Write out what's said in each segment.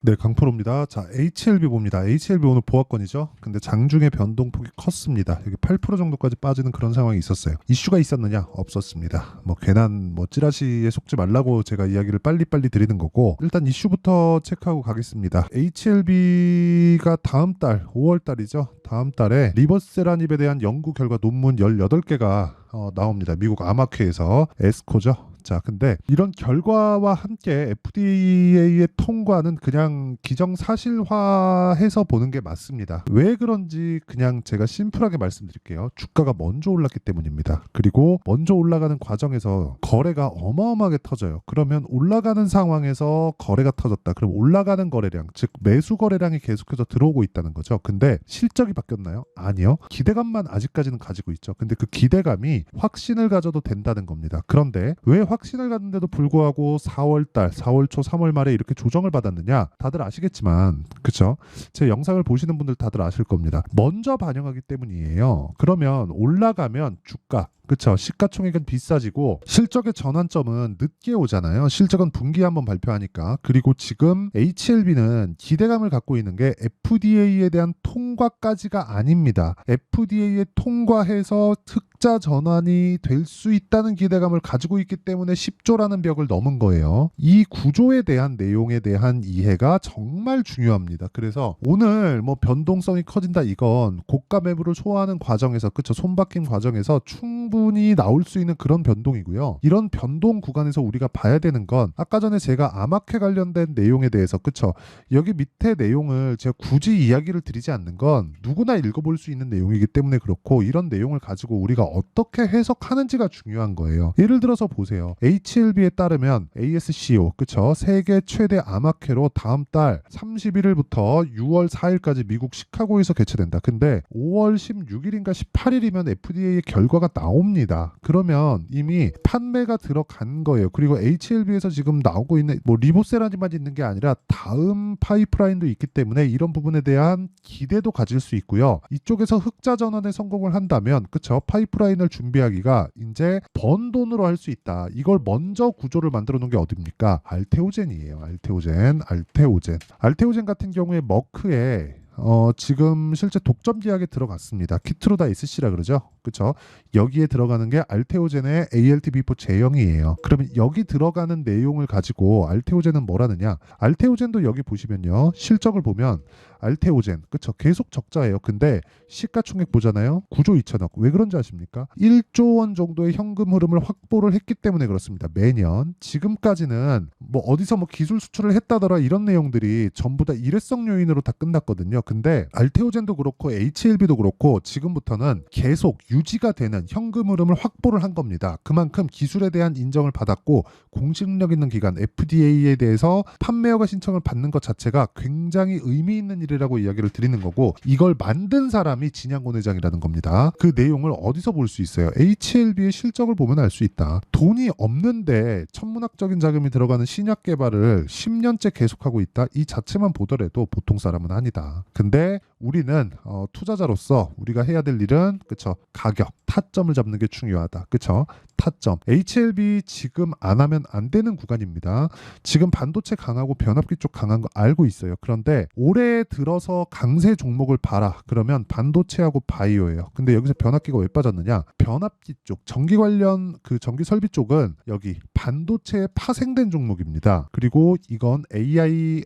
네, 강프로입니다. 자, HLB 봅니다. HLB 오늘 보합권이죠. 근데 장중에 변동폭이 컸습니다. 여기 8% 정도까지 빠지는 그런 상황이 있었어요. 이슈가 있었느냐? 없었습니다. 뭐 괜한 찌라시에 속지 말라고 제가 이야기를 빨리빨리 드리는 거고, 일단 이슈부터 체크하고 가겠습니다. HLB가 다음 달 5월 달이죠. 다음 달에 리버세라닙에 대한 연구 결과 논문 18개가 나옵니다. 미국 암학회에서 에스코죠. 자, 근데 이런 결과와 함께 FDA의 통과는 그냥 기정사실화해서 보는 게 맞습니다. 왜 그런지 그냥 제가 심플하게 말씀드릴게요. 주가가 먼저 올랐기 때문입니다. 그리고 먼저 올라가는 과정에서 거래가 어마어마하게 터져요. 그러면 올라가는 상황에서 거래가 터졌다. 그럼 올라가는 거래량, 즉 매수 거래량이 계속해서 들어오고 있다는 거죠. 근데 실적이 바뀌었나요? 아니요. 기대감만 아직까지는 가지고 있죠. 근데 그 기대감이 확신을 가져도 된다는 겁니다. 그런데 왜 확신을 갖는데도 불구하고 4월 초, 3월 말에 이렇게 조정을 받았느냐? 다들 아시겠지만, 그쵸? 제 영상을 보시는 분들 다들 아실 겁니다. 먼저 반영하기 때문이에요. 그러면 올라가면 주가, 그쵸? 시가총액은 비싸지고 실적의 전환점은 늦게 오잖아요. 실적은 분기에 한번 발표하니까. 그리고 지금 HLB는 기대감을 갖고 있는 게 FDA에 대한 통과까지가 아닙니다. FDA에 통과해서 흑자 전환이 될 수 있다는 기대감을 가지고 있기 때문에 10조라는 벽을 넘은 거예요. 이 구조에 대한 내용에 대한 이해가 정말 중요합니다. 그래서 오늘 변동성이 커진다, 이건 고가 매물을 소화하는 과정에서, 그쵸? 손바뀜 과정에서 충분히 나올 수 있는 그런 변동이고요. 이런 변동 구간에서 우리가 봐야 되는 건, 아까 전에 제가 암학회 관련된 내용에 대해서, 그쵸? 여기 밑에 내용을 제가 굳이 이야기를 드리지 않는 건 누구나 읽어볼 수 있는 내용이기 때문에 그렇고, 이런 내용을 가지고 우리가 어떻게 해석하는지가 중요한 거예요. 예를 들어서 보세요. HLB에 따르면 ASCO, 그쵸? 세계 최대 암학회로 다음 달 31일부터 6월 4일까지 미국 시카고에서 개최된다. 근데 5월 16일인가 18일이면 FDA의 결과가 나옵니다. 그러면 이미 판매가 들어간 거예요. 그리고 HLB에서 지금 나오고 있는 리보세라님만 있는 게 아니라 다음 파이프라인도 있기 때문에 이런 부분에 대한 기대도 가질 수 있고요. 이쪽에서 흑자 전환에 성공을 한다면, 그쵸? 파이프라인을 준비하기가 이제 번 돈으로 할 수 있다. 이걸 먼저 구조를 만들어 놓은 게 어딥니까? 알테오젠이에요. 알테오젠 같은 경우에 머크에 지금 실제 독점 계약에 들어갔습니다. 키트로다 SC라 그러죠. 그쵸? 여기에 들어가는 게 알테오젠의 ALT-B4 제형이에요. 그러면 여기 들어가는 내용을 가지고 알테오젠은 뭐라느냐? 알테오젠도 여기 보시면요. 실적을 보면 알테오젠, 그쵸? 계속 적자예요. 근데 시가총액 보잖아요. 9조 2천억. 왜 그런지 아십니까? 1조 원 정도의 현금 흐름을 확보를 했기 때문에 그렇습니다. 매년. 지금까지는 어디서 기술 수출을 했다더라 이런 내용들이 전부 다 일회성 요인으로 다 끝났거든요. 근데 알테오젠도 그렇고 HLB도 그렇고 지금부터는 계속 유지가 되는 현금 흐름을 확보를 한 겁니다. 그만큼 기술에 대한 인정을 받았고 공신력 있는 기관 FDA에 대해서 판매허가 신청을 받는 것 자체가 굉장히 의미 있는 일이라고 이야기를 드리는 거고, 이걸 만든 사람이 진양곤 회장이라는 겁니다. 그 내용을 어디서 볼 수 있어요? HLB의 실적을 보면 알 수 있다. 돈이 없는데 천문학적인 자금이 들어가는 신약 개발을 10년째 계속하고 있다. 이 자체만 보더라도 보통 사람은 아니다. 근데 우리는 투자자로서 우리가 해야 될 일은, 그쵸? 가격, 타점을 잡는 게 중요하다. 그쵸? 타점. HLB 지금 안 하면 안 되는 구간입니다. 지금 반도체 강하고 변압기 쪽 강한 거 알고 있어요. 그런데 올해 들어서 강세 종목을 봐라. 그러면 반도체하고 바이오예요. 근데 여기서 변압기가 왜 빠졌느냐? 변압기 쪽, 전기 관련 전기 설비 쪽은 여기 반도체에 파생된 종목입니다. 그리고 이건 AI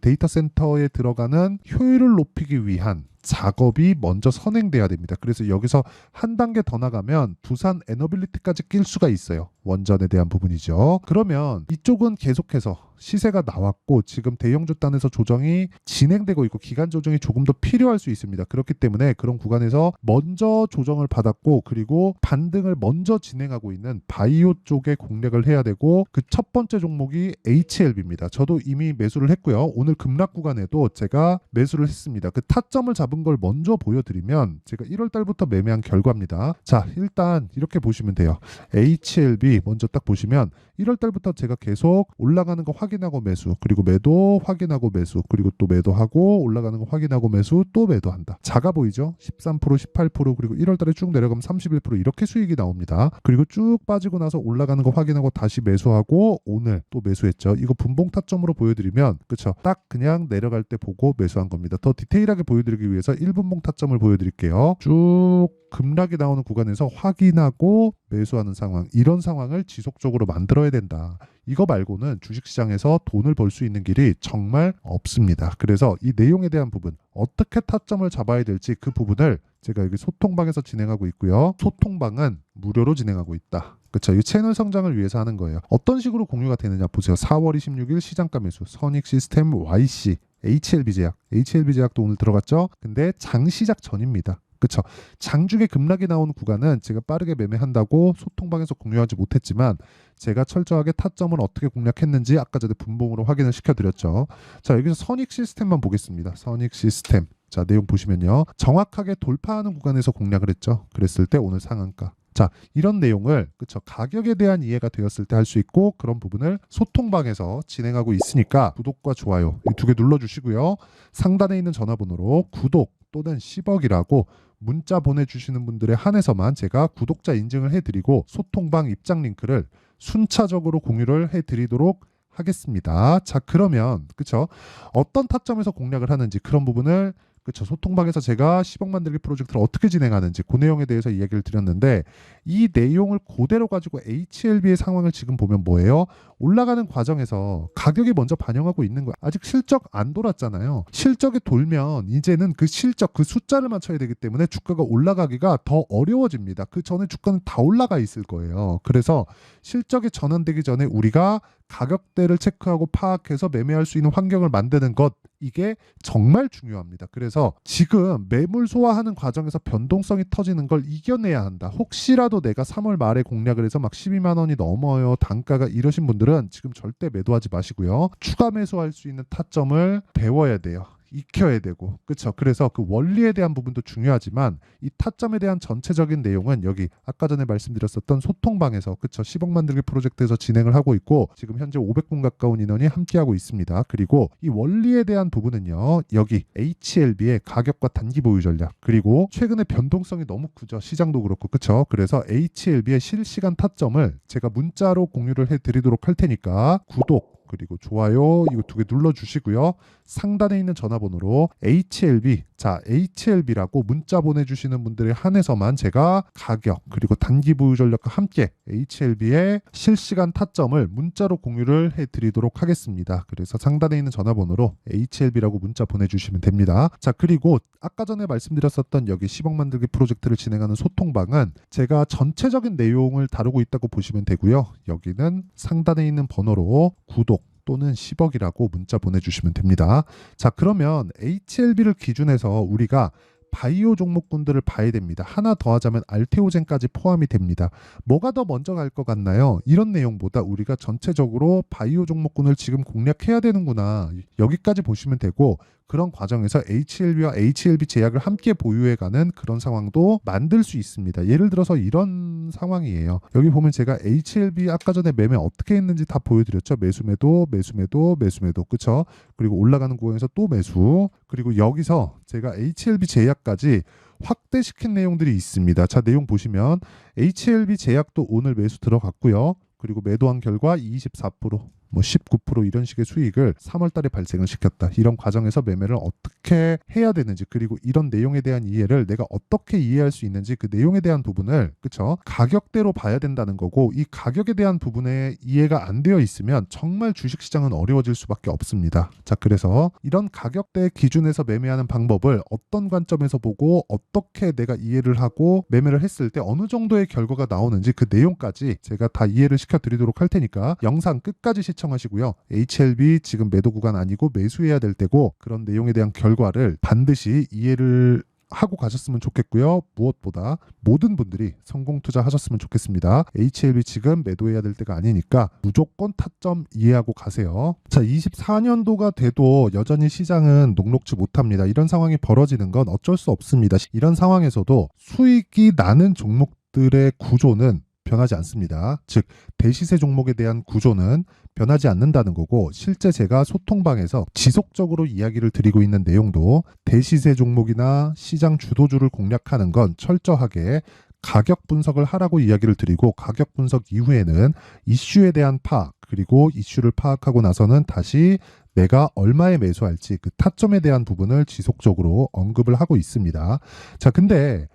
데이터 센터에 들어가는 효율을 높이기 위한 작업이 먼저 선행돼야 됩니다. 그래서 여기서 한 단계 더 나가면 두산 에너빌리티까지 낄 수가 있어요. 원전에 대한 부분이죠. 그러면 이쪽은 계속해서 시세가 나왔고 지금 대형주 단에서 조정이 진행되고 있고 기간 조정이 조금 더 필요할 수 있습니다. 그렇기 때문에 그런 구간에서 먼저 조정을 받았고, 그리고 반등을 먼저 진행하고 있는 바이오 쪽에 공략을 해야 되고, 그 첫 번째 종목이 HLB입니다. 저도 이미 매수를 했고요. 오늘 급락 구간에도 제가 매수를 했습니다. 그 타점을 잡은 걸 먼저 보여드리면 제가 1월 달부터 매매한 결과입니다. 자, 일단 이렇게 보시면 돼요. HLB 먼저 딱 보시면 1월 달부터 제가 계속 올라가는 거 확인하고 매수, 그리고 매도 확인하고 매수, 그리고 또 매도하고 올라가는 거 확인하고 매수, 또 매도한다. 작아 보이죠? 13%, 18%, 그리고 1월 달에 쭉 내려가면 31% 이렇게 수익이 나옵니다. 그리고 쭉 빠지고 나서 올라가는 거 확인하고 다시 매수하고 오늘 또 매수했죠. 이거 분봉 타점으로 보여드리면 그쵸? 딱 그냥 내려갈 때 보고 매수한 겁니다. 더 디테일하게 보여드리기 위해서 1분봉 타점을 보여드릴게요. 쭉 급락이 나오는 구간에서 확인하고 매수하는 상황, 이런 상황을 지속적으로 만들어야 된다. 이거 말고는 주식시장에서 돈을 벌 수 있는 길이 정말 없습니다. 그래서 이 내용에 대한 부분, 어떻게 타점을 잡아야 될지 그 부분을 제가 여기 소통방에서 진행하고 있고요. 소통방은 무료로 진행하고 있다. 그렇죠. 이 채널 성장을 위해서 하는 거예요. 어떤 식으로 공유가 되느냐 보세요. 4월 26일 시장가 매수, 선익시스템 YC, HLB제약도 오늘 들어갔죠. 근데 장 시작 전입니다. 그쵸. 장중에 급락이 나온 구간은 제가 빠르게 매매한다고 소통방에서 공유하지 못했지만 제가 철저하게 타점을 어떻게 공략했는지 아까 전에 분봉으로 확인을 시켜드렸죠. 자, 여기서 선익시스템만 보겠습니다. 선익시스템. 자, 내용 보시면요. 정확하게 돌파하는 구간에서 공략을 했죠. 그랬을 때 오늘 상한가. 자, 이런 내용을 그쵸, 가격에 대한 이해가 되었을 때 할 수 있고 그런 부분을 소통방에서 진행하고 있으니까 구독과 좋아요 이 두 개 눌러주시고요. 상단에 있는 전화번호로 구독 또는 10억이라고 문자 보내주시는 분들에 한해서만 제가 구독자 인증을 해드리고 소통방 입장 링크를 순차적으로 공유를 해드리도록 하겠습니다. 자, 그러면 그쵸, 어떤 타점에서 공략을 하는지 그런 부분을 그렇죠. 소통방에서 제가 10억 만들기 프로젝트를 어떻게 진행하는지 그 내용에 대해서 이야기를 드렸는데 이 내용을 그대로 가지고 HLB의 상황을 지금 보면 뭐예요? 올라가는 과정에서 가격이 먼저 반영하고 있는 거야. 아직 실적 안 돌았잖아요. 실적이 돌면 이제는 그 실적, 그 숫자를 맞춰야 되기 때문에 주가가 올라가기가 더 어려워집니다. 그 전에 주가는 다 올라가 있을 거예요. 그래서 실적이 전환되기 전에 우리가 가격대를 체크하고 파악해서 매매할 수 있는 환경을 만드는 것, 이게 정말 중요합니다. 그래서 지금 매물 소화하는 과정에서 변동성이 터지는 걸 이겨내야 한다. 혹시라도 내가 3월 말에 공략을 해서 막 12만 원이 넘어요, 단가가, 이러신 분들은 지금 절대 매도하지 마시고요. 추가 매수할 수 있는 타점을 배워야 돼요. 익혀야 되고, 그렇죠. 그래서 그 원리에 대한 부분도 중요하지만 이 타점에 대한 전체적인 내용은 여기 아까 전에 말씀드렸었던 소통방에서 그렇죠, 10억 만들기 프로젝트에서 진행을 하고 있고 지금 현재 500분 가까운 인원이 함께하고 있습니다. 그리고 이 원리에 대한 부분은요, 여기 HLB의 가격과 단기 보유 전략, 그리고 최근에 변동성이 너무 크죠. 시장도 그렇고, 그렇죠. 그래서 HLB의 실시간 타점을 제가 문자로 공유를 해드리도록 할 테니까 구독 그리고 좋아요 이거 두 개 눌러주시고요. 상단에 있는 전화번호로 HLB, 자 HLB라고 문자 보내주시는 분들에 한해서만 제가 가격 그리고 단기 보유 전략과 함께 HLB의 실시간 타점을 문자로 공유를 해드리도록 하겠습니다. 그래서 상단에 있는 전화번호로 HLB라고 문자 보내주시면 됩니다. 자, 그리고 아까 전에 말씀드렸었던 여기 10억 만들기 프로젝트를 진행하는 소통방은 제가 전체적인 내용을 다루고 있다고 보시면 되고요. 여기는 상단에 있는 번호로 구독 또는 10억이라고 문자 보내주시면 됩니다. 자, 그러면 HLB를 기준해서 우리가 바이오 종목군들을 봐야 됩니다. 하나 더 하자면 알테오젠까지 포함이 됩니다. 뭐가 더 먼저 갈 것 같나요? 이런 내용보다 우리가 전체적으로 바이오 종목군을 지금 공략해야 되는구나, 여기까지 보시면 되고 그런 과정에서 HLB와 HLB 제약을 함께 보유해가는 그런 상황도 만들 수 있습니다. 예를 들어서 이런 상황이에요. 여기 보면 제가 HLB 아까 전에 매매 어떻게 했는지 다 보여드렸죠. 매수매도, 매수매도, 매수매도, 그쵸? 그리고 올라가는 구간에서 또 매수, 그리고 여기서 제가 HLB 제약까지 확대시킨 내용들이 있습니다. 자, 내용 보시면 HLB 제약도 오늘 매수 들어갔고요. 그리고 매도한 결과 24%, 뭐 19% 이런 식의 수익을 3월 달에 발생을 시켰다. 이런 과정에서 매매를 어떻게 해야 되는지, 그리고 이런 내용에 대한 이해를 내가 어떻게 이해할 수 있는지 그 내용에 대한 부분을 그쵸? 가격대로 봐야 된다는 거고, 이 가격에 대한 부분에 이해가 안 되어 있으면 정말 주식시장은 어려워질 수밖에 없습니다. 자, 그래서 이런 가격대 기준에서 매매하는 방법을 어떤 관점에서 보고 어떻게 내가 이해를 하고 매매를 했을 때 어느 정도의 결과가 나오는지 그 내용까지 제가 다 이해를 시켜드리도록 할 테니까 영상 끝까지 시청하시고요. HLB 지금 매도 구간 아니고 매수해야 될 때고 그런 내용에 대한 결과를 반드시 이해를 하고 가셨으면 좋겠고요. 무엇보다 모든 분들이 성공 투자하셨으면 좋겠습니다. HLB 지금 매도해야 될 때가 아니니까 무조건 타점 이해하고 가세요. 자, 24년도가 돼도 여전히 시장은 녹록지 못합니다. 이런 상황이 벌어지는 건 어쩔 수 없습니다. 이런 상황에서도 수익이 나는 종목들의 구조는 변하지 않습니다. 즉 대시세 종목에 대한 구조는 변하지 않는다는 거고, 실제 제가 소통방에서 지속적으로 이야기를 드리고 있는 내용도 대시세 종목이나 시장 주도주를 공략하는 건 철저하게 가격 분석을 하라고 이야기를 드리고, 가격 분석 이후에는 이슈에 대한 파악, 그리고 이슈를 파악하고 나서는 다시 내가 얼마에 매수할지 그 타점에 대한 부분을 지속적으로 언급을 하고 있습니다. 자, 근데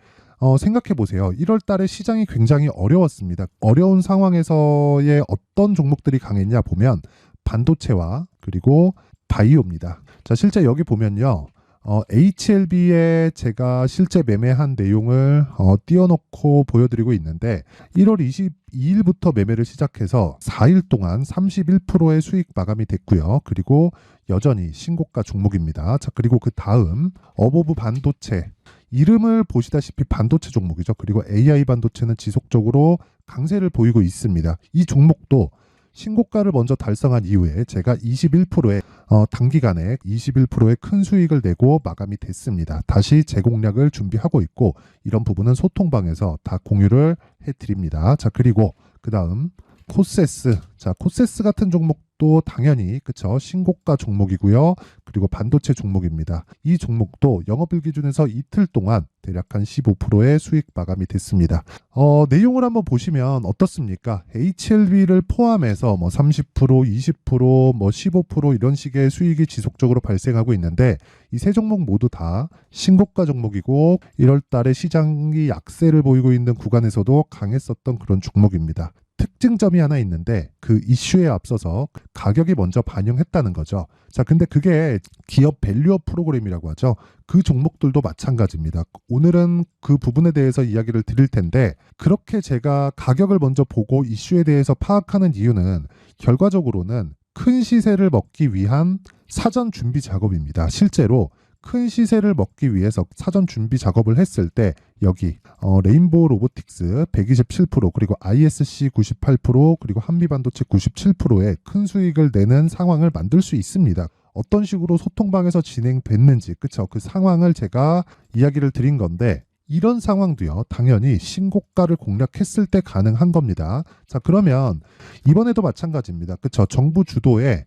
생각해 보세요. 1월 달에 시장이 굉장히 어려웠습니다. 어려운 상황에서의 어떤 종목들이 강했냐 보면 반도체와 그리고 바이오입니다. 자, 실제 여기 보면요. HLB에 제가 실제 매매한 내용을 띄워놓고 보여드리고 있는데, 1월 22일부터 매매를 시작해서 4일 동안 31%의 수익 마감이 됐고요. 그리고 여전히 신고가 종목입니다. 자, 그리고 그 다음 어보브 반도체, 이름을 보시다시피 반도체 종목이죠. 그리고 AI 반도체는 지속적으로 강세를 보이고 있습니다. 이 종목도 신고가를 먼저 달성한 이후에 제가 21%의 단기간에 21%의 큰 수익을 내고 마감이 됐습니다. 다시 재공략을 준비하고 있고, 이런 부분은 소통방에서 다 공유를 해드립니다. 자, 그리고 그 다음 코세스. 자, 코세스 같은 종목도 당연히 그쵸, 신고가 종목이고요. 그리고 반도체 종목입니다. 이 종목도 영업일 기준에서 이틀 동안 대략 한 15%의 수익 마감이 됐습니다. 내용을 한번 보시면 어떻습니까? HLB를 포함해서 뭐 30%, 20%, 뭐 15% 이런 식의 수익이 지속적으로 발생하고 있는데, 이 세 종목 모두 다 신고가 종목이고 1월 달에 시장이 약세를 보이고 있는 구간에서도 강했었던 그런 종목입니다. 특징점이 하나 있는데, 그 이슈에 앞서서 가격이 먼저 반영했다는 거죠. 자, 근데 그게 기업 밸류업 프로그램이라고 하죠. 그 종목들도 마찬가지입니다. 오늘은 그 부분에 대해서 이야기를 드릴 텐데, 그렇게 제가 가격을 먼저 보고 이슈에 대해서 파악하는 이유는 결과적으로는 큰 시세를 먹기 위한 사전 준비 작업입니다. 실제로 큰 시세를 먹기 위해서 사전 준비 작업을 했을 때 여기 레인보우 로보틱스 127%, 그리고 ISC 98%, 그리고 한미반도체 97%의 큰 수익을 내는 상황을 만들 수 있습니다. 어떤 식으로 소통방에서 진행됐는지, 그쵸? 그 상황을 제가 이야기를 드린 건데, 이런 상황도요, 당연히 신고가를 공략했을 때 가능한 겁니다. 자, 그러면 이번에도 마찬가지입니다. 그쵸? 정부 주도의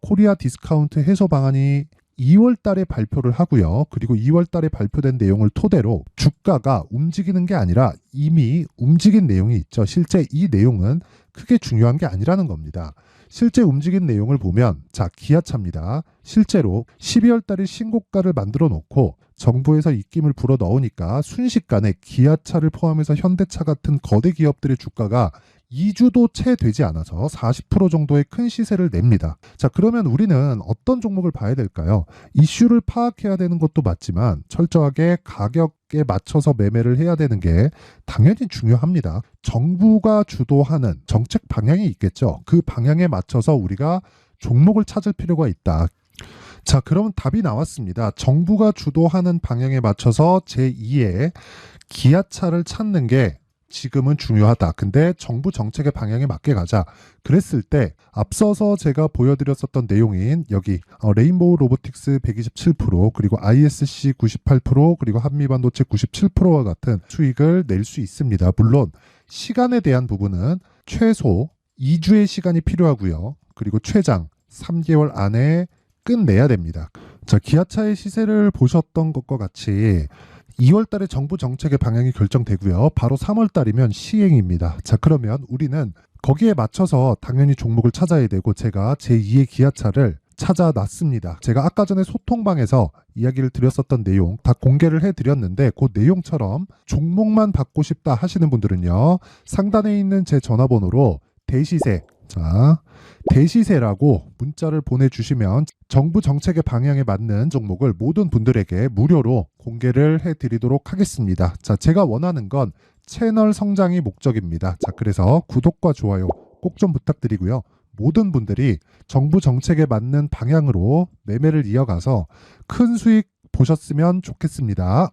코리아 디스카운트 해소 방안이 2월 달에 발표를 하고요. 그리고 2월 달에 발표된 내용을 토대로 주가가 움직이는 게 아니라 이미 움직인 내용이 있죠. 실제 이 내용은 크게 중요한 게 아니라는 겁니다. 실제 움직인 내용을 보면, 자, 기아차입니다. 실제로 12월 달에 신고가를 만들어 놓고 정부에서 입김을 불어 넣으니까 순식간에 기아차를 포함해서 현대차 같은 거대 기업들의 주가가 2주도 채 되지 않아서 40% 정도의 큰 시세를 냅니다. 자, 그러면 우리는 어떤 종목을 봐야 될까요? 이슈를 파악해야 되는 것도 맞지만 철저하게 가격에 맞춰서 매매를 해야 되는 게 당연히 중요합니다. 정부가 주도하는 정책 방향이 있겠죠. 그 방향에 맞춰서 우리가 종목을 찾을 필요가 있다. 자, 그러면 답이 나왔습니다. 정부가 주도하는 방향에 맞춰서 제2의 기아차를 찾는 게 지금은 중요하다. 근데 정부 정책의 방향에 맞게 가자. 그랬을 때 앞서서 제가 보여드렸었던 내용인 여기 레인보우 로보틱스 127%, 그리고 ISC 98%, 그리고 한미반도체 97%와 같은 수익을 낼 수 있습니다. 물론 시간에 대한 부분은 최소 2주의 시간이 필요하고요. 그리고 최장 3개월 안에 끝내야 됩니다. 자, 기아차의 시세를 보셨던 것과 같이 2월 달에 정부 정책의 방향이 결정되고요. 바로 3월 달이면 시행입니다. 자, 그러면 우리는 거기에 맞춰서 당연히 종목을 찾아야 되고, 제가 제2의 기아차를 찾아놨습니다. 제가 아까 전에 소통방에서 이야기를 드렸었던 내용 다 공개를 해드렸는데, 그 내용처럼 종목만 받고 싶다 하시는 분들은요, 상단에 있는 제 전화번호로 대시세, 자, 대시세라고 문자를 보내주시면 정부 정책의 방향에 맞는 종목을 모든 분들에게 무료로 공개를 해드리도록 하겠습니다. 자, 제가 원하는 건 채널 성장이 목적입니다. 자, 그래서 구독과 좋아요 꼭 좀 부탁드리고요. 모든 분들이 정부 정책에 맞는 방향으로 매매를 이어가서 큰 수익 보셨으면 좋겠습니다.